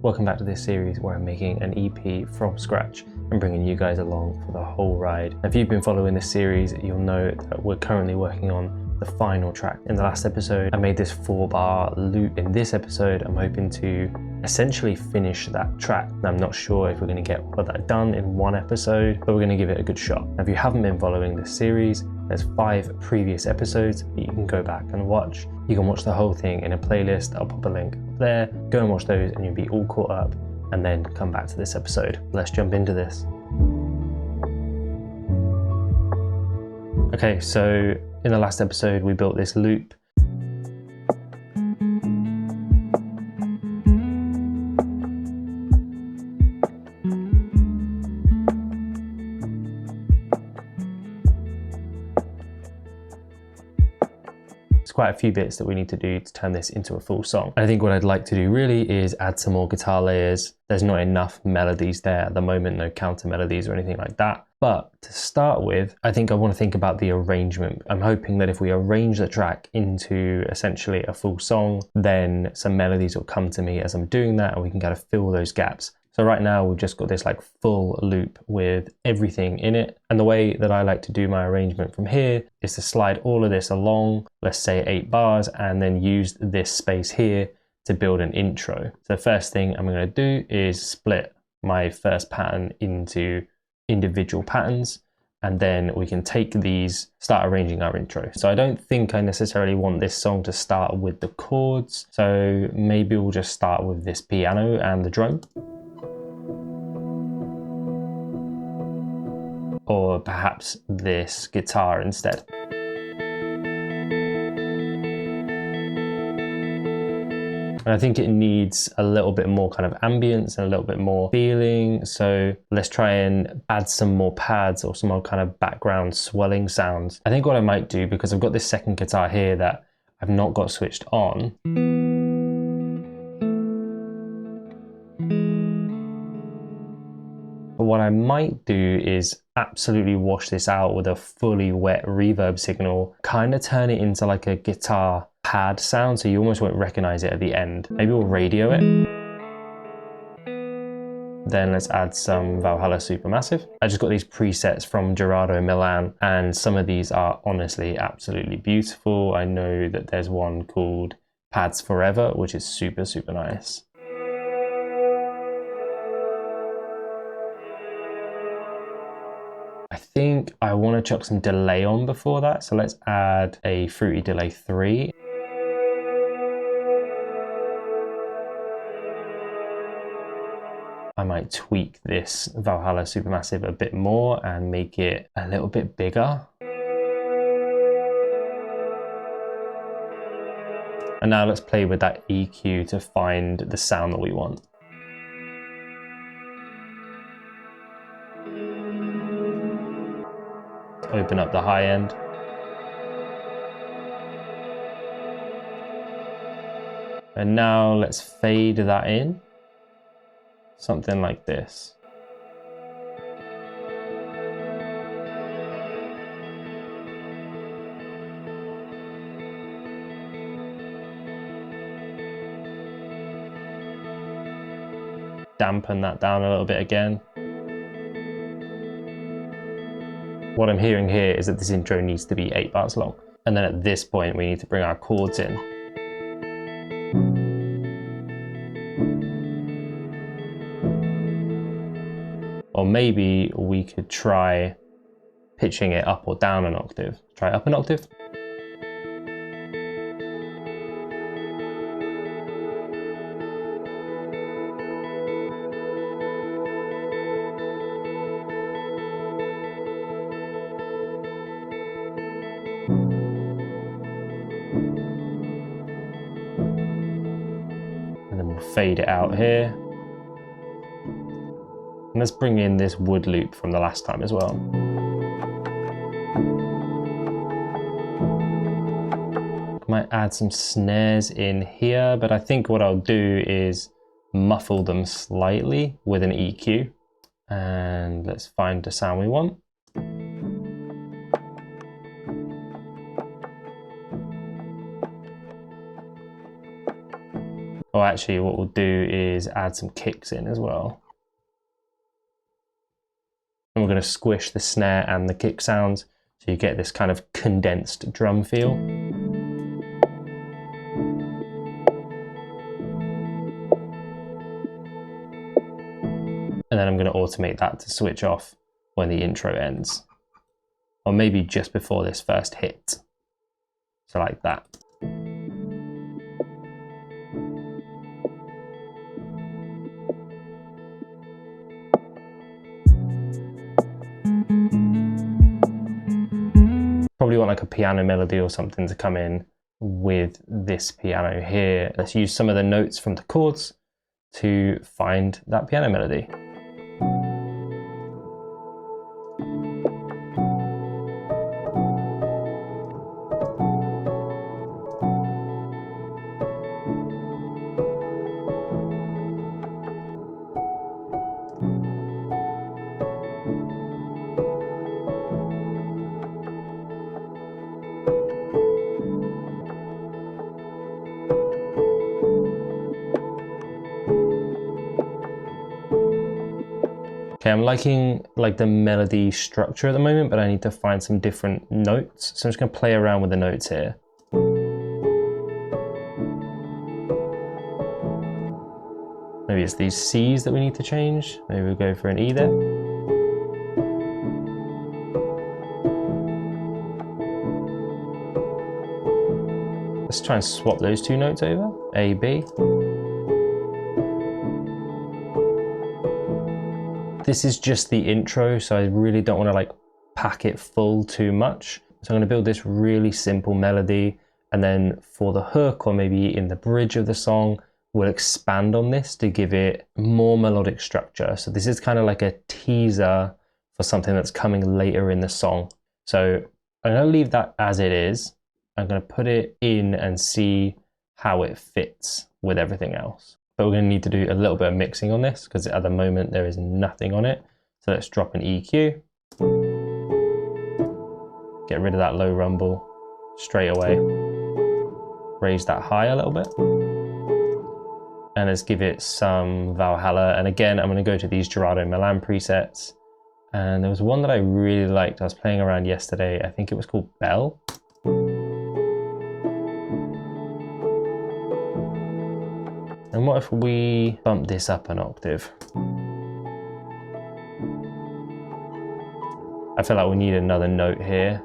Welcome back to this series where I'm making an EP from scratch and bringing you guys along for the whole ride. If you've been following this series, you'll know that we're currently working on the final track. In the last episode, I made this 4-bar loop. In this episode, I'm hoping to essentially finish that track. I'm not sure if we're going to get all of that done in one episode, but we're going to give it a good shot. Now, if you haven't been following this series, there's 5 previous episodes that you can go back and watch. You can watch the whole thing in a playlist. I'll pop a link up there. Go and watch those and you'll be all caught up, and then come back to this episode. Let's jump into this. Okay, so in the last episode, we built this loop. Quite a few bits that we need to do to turn this into a full song. I think what I'd like to do really is add some more guitar layers. There's not enough melodies there at the moment, no counter melodies or anything like that. But to start with, I think I want to think about the arrangement. I'm hoping that if we arrange the track into essentially a full song, then some melodies will come to me as I'm doing that and we can kind of fill those gaps. So right now we've just got this like full loop with everything in it. And the way that I like to do my arrangement from here is to slide all of this along, let's say 8 bars, and then use this space here to build an intro. So first thing I'm going to do is split my first pattern into individual patterns, and then we can take these, start arranging our intro. So I don't think I necessarily want this song to start with the chords. So maybe we'll just start with this piano and the drum. Or perhaps this guitar instead. And I think it needs a little bit more kind of ambience and a little bit more feeling. So let's try and add some more pads or some more kind of background swelling sounds. I think what I might do, because I've got this second guitar here that I've not got switched on, but what I might do is absolutely wash this out with a fully wet reverb signal, kind of turn it into like a guitar pad sound, so you almost won't recognize it at the end. Maybe we'll radio it. Then let's add some Valhalla Supermassive. I just got these presets from Gerardo Milan, and some of these are honestly absolutely beautiful. I know that there's one called Pads Forever, which is super, super nice. I think I want to chuck some delay on before that, so let's add a Fruity Delay 3. I might tweak this Valhalla Supermassive a bit more and make it a little bit bigger. And now let's play with that EQ to find the sound that we want. Open up the high end. And now let's fade that in. Something like this. Dampen that down a little bit again. What I'm hearing here is that this intro needs to be 8 bars long. And then at this point, we need to bring our chords in. Or maybe we could try pitching it up or down an octave. Try up an octave. And then we'll fade it out here. And let's bring in this wood loop from the last time as well. I might add some snares in here, but I think what I'll do is muffle them slightly with an EQ. And let's find the sound we want. Or actually what we'll do is add some kicks in as well. And we're going to squish the snare and the kick sounds so you get this kind of condensed drum feel. And then I'm going to automate that to switch off when the intro ends. Or maybe just before this first hit. So like that. Probably want like a piano melody or something to come in with this piano here. Let's use some of the notes from the chords to find that piano melody. Okay, I'm liking like the melody structure at the moment, but I need to find some different notes. So I'm just gonna play around with the notes here. Maybe it's these C's that we need to change. Maybe we'll go for an E there. Let's try and swap those two notes over, A, B. This is just the intro, so I really don't want to like pack it full too much. So I'm going to build this really simple melody, and then for the hook or maybe in the bridge of the song, we'll expand on this to give it more melodic structure. So this is kind of like a teaser for something that's coming later in the song. So I'm going to leave that as it is. I'm going to put it in and see how it fits with everything else. But we're going to need to do a little bit of mixing on this because at the moment there is nothing on it. So let's drop an EQ. Get rid of that low rumble straight away. Raise that high a little bit. And let's give it some Valhalla. And again, I'm going to go to these Gerardo Milan presets. And there was one that I really liked. I was playing around yesterday. I think it was called Bell. And what if we bump this up an octave? I feel like we need another note here.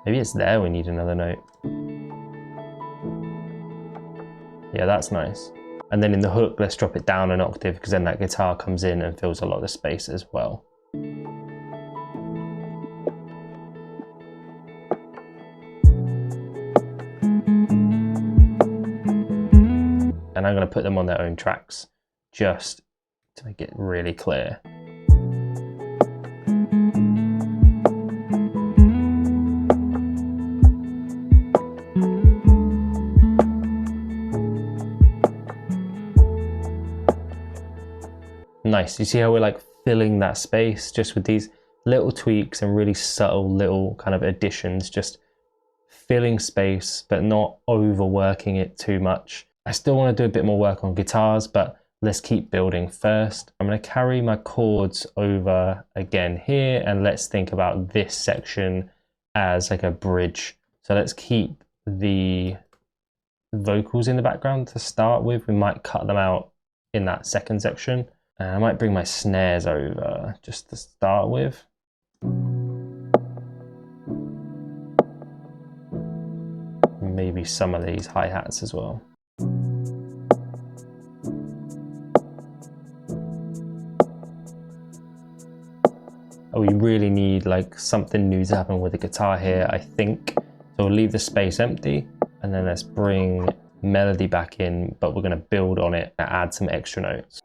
Maybe it's there we need another note. Yeah, that's nice. And then in the hook, let's drop it down an octave because then that guitar comes in and fills a lot of the space as well. And I'm going to put them on their own tracks just to make it really clear. Nice. You see how we're like filling that space just with these little tweaks and really subtle little kind of additions, just filling space but not overworking it too much. I still want to do a bit more work on guitars, but let's keep building first. I'm going to carry my chords over again here, and let's think about this section as like a bridge. So let's keep the vocals in the background to start with. We might cut them out in that second section. I might bring my snares over just to start with. Maybe some of these hi-hats as well. We really need like something new to happen with the guitar here, I think. So we'll leave the space empty, and then let's bring melody back in, but we're going to build on it and add some extra notes.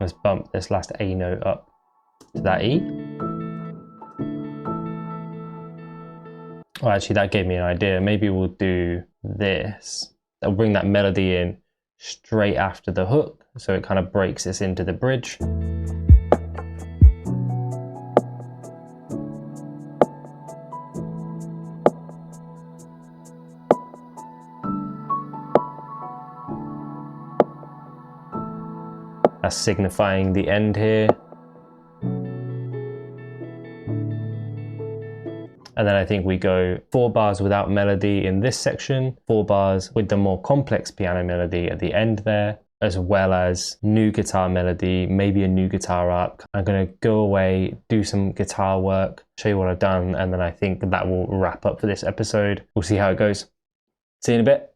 Let's bump this last A note up to that E. Oh, actually that gave me an idea. Maybe we'll do this. I'll bring that melody in straight after the hook, so it kind of breaks this into the bridge. That's signifying the end here. And then I think we go 4 bars without melody in this section, 4 bars with the more complex piano melody at the end there, as well as new guitar melody, maybe a new guitar up. I'm gonna go away, do some guitar work, show you what I've done, and then I think that will wrap up for this episode. We'll see how it goes. See you in a bit.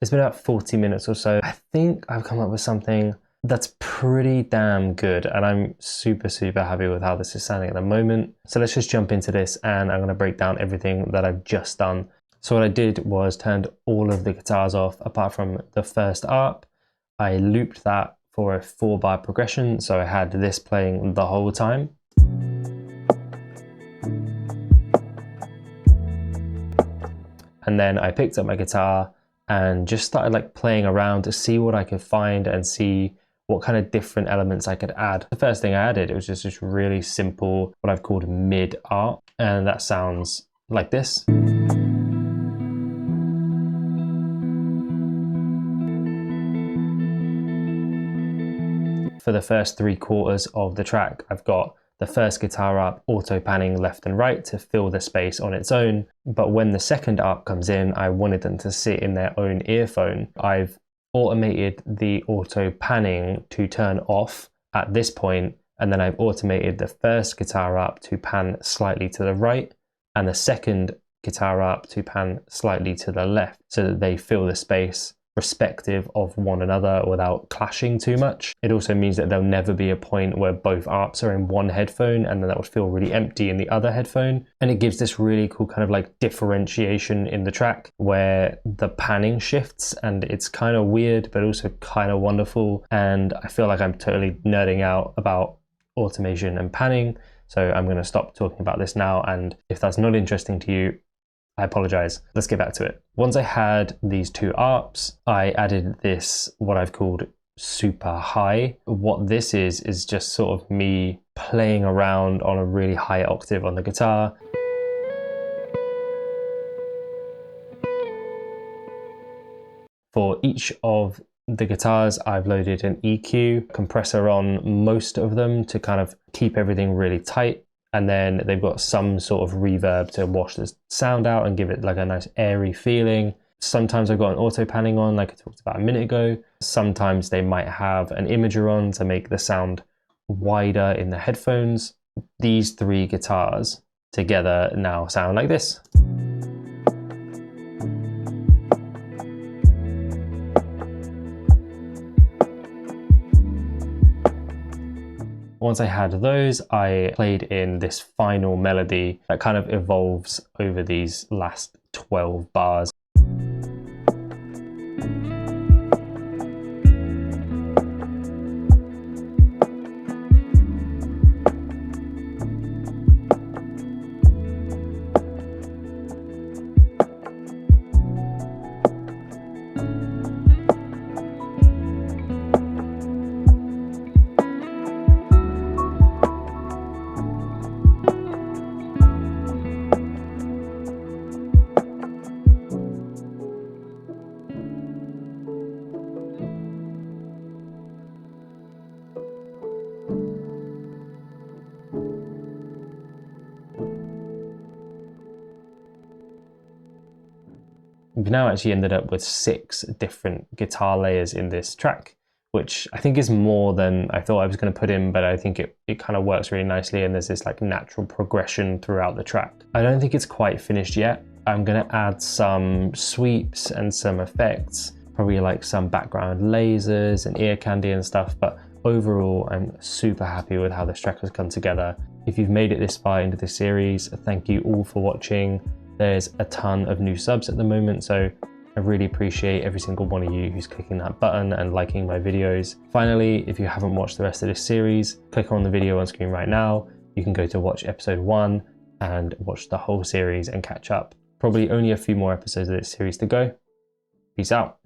It's been about 40 minutes or so. I think I've come up with something that's pretty damn good, and I'm super happy with how this is sounding at the moment. So let's just jump into this, and I'm going to break down everything that I've just done. So what I did was turned all of the guitars off apart from the first ARP. I looped that for a 4-bar progression, so I had this playing the whole time. And then I picked up my guitar and just started like playing around to see what I could find and see what kind of different elements I could add. The first thing I added, it was just this really simple, what I've called mid ARP, and that sounds like this. For the first 3/4 of the track, I've got the first guitar ARP auto panning left and right to fill the space on its own. But when the second ARP comes in, I wanted them to sit in their own earphone. I've automated the auto panning to turn off at this point, and then I've automated the first guitar ARP to pan slightly to the right and the second guitar ARP to pan slightly to the left, so that they fill the space respective of one another without clashing too much. It also means that there'll never be a point where both ARPs are in one headphone and then that would feel really empty in the other headphone. And it gives this really cool kind of like differentiation in the track where the panning shifts, and it's kind of weird but also kind of wonderful. And I feel like I'm totally nerding out about automation and panning, so I'm going to stop talking about this now, and if that's not interesting to you, I apologize. Let's get back to it. Once I had these 2 ARPs, I added this, what I've called super high. What this is just sort of me playing around on a really high octave on the guitar. For each of the guitars, I've loaded an EQ compressor on most of them to kind of keep everything really tight. And then they've got some sort of reverb to wash the sound out and give it like a nice airy feeling. Sometimes I've got an auto panning on, like I talked about a minute ago. Sometimes they might have an imager on to make the sound wider in the headphones. These 3 guitars together now sound like this. Once I had those, I played in this final melody that kind of evolves over these last 12 bars. We've now actually ended up with 6 different guitar layers in this track, which I think is more than I thought I was going to put in, but I think it kind of works really nicely, and there's this like natural progression throughout the track. I don't think it's quite finished yet. I'm going to add some sweeps and some effects, probably like some background lasers and ear candy and stuff, but overall I'm super happy with how this track has come together. If you've made it this far into this series, thank you all for watching. There's a ton of new subs at the moment, so I really appreciate every single one of you who's clicking that button and liking my videos. Finally, if you haven't watched the rest of this series, click on the video on screen right now. You can go to watch episode 1 and watch the whole series and catch up. Probably only a few more episodes of this series to go. Peace out.